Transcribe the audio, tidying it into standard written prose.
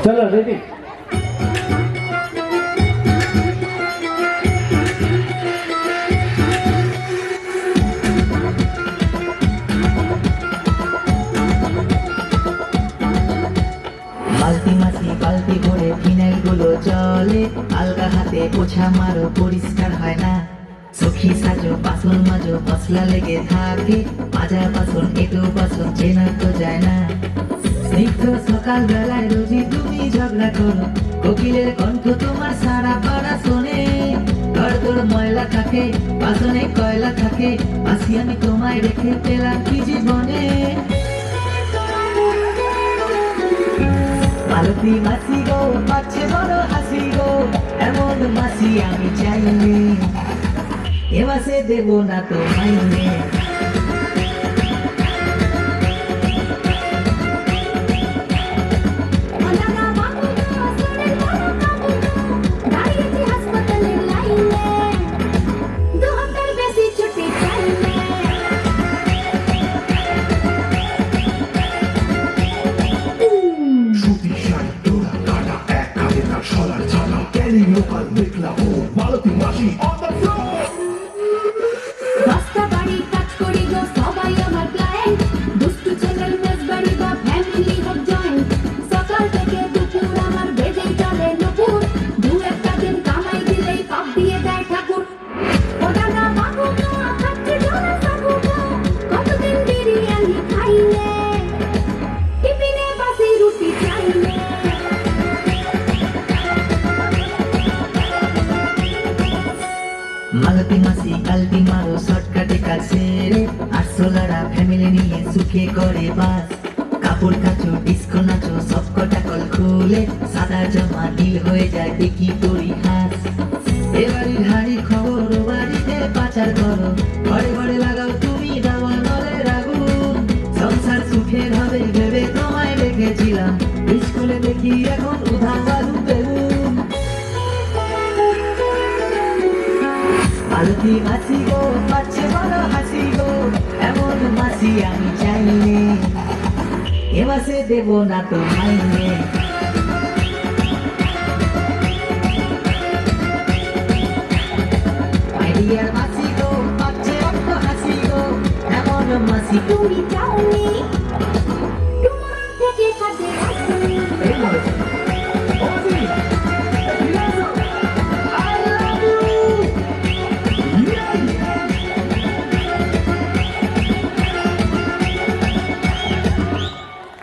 চলো রেডি। বালতি মাছি বালতি ভরে ফিনাইল গুলো জলে, আলগা হাতে পোছা মারো পরিষ্কার হয় না। সখী সাজো বাসন মাজো মশলা লেগে থাকে, মাজা বাসন এটো বাসন চেনা তো যায় না। স্নিগ্ধ সকাল বেলায় রোজই তুমি ঝগড়া করো, কোকিলের কণ্ঠ তোমার সারা পাড়া শোনে। ঘর তোর ময়লা থাকে বাসনে কয়লা থাকে, আসি আমি তোমায় রেখে পেলাম কি জীবনে। মালতী মাসি গো পাচ্ছে বড় হাসি গো, এমন মাসি আমি চাইনি, এ মাসে দেব না তো মাইনে। লোকাল দেখলা ও মালতী মাসি on the floor। রাস্তা বাড়ি কাজ করি গো সবাই আমার ক্লায়েন্ট, দুষ্টু ছেলের মেস বাড়ি বা ফ্যামিলি হোক জয়েন্ট। সকাল থেকে দুপুর আমার বেজেই চলে নুপুর, দু একটা দিন কামাই দিলেই পাপ দিয়ে দেয় ঠাকুর। ওটা না বাবু গো খাচ্ছে ঝোলা সাবু গো, কতদিন বিরিয়ানি খাইলে, টিফিনে বাসি রুটি চাইলে। মালতী মাসি কালতি মারো শর্টকাটে কাজ সেরে, আটশোলারা ফ্যামিলি নিয়ে সুখে করে বাস। কাপড় কাচো ডিস্কো নাচো সব কটা কল খুলে, সাদা জামা নীল হয়ে যায় দেখি তোরই হাস। এবাড়ির হাড়ি খবর ও বাড়িতে পাচার করো, ঘরে ঘরে লাগাও তুমি দাওয়ানলের আগুন। সংসার সুখের হবে ভেবে তোমায় রেখেছিলাম, স্কুলে দেখি এখন উধার বালু বেলুন। মালতী মাসি গো পাচ্ছে বড় হাসি গো, এমন মাসি আমি চাইনি, এ মাসে দেব না তো মাইনে। মাইডিয়ার মাসি গো পাচ্ছে বড় হাসি গো, এমন মাসি তুমি চাওনি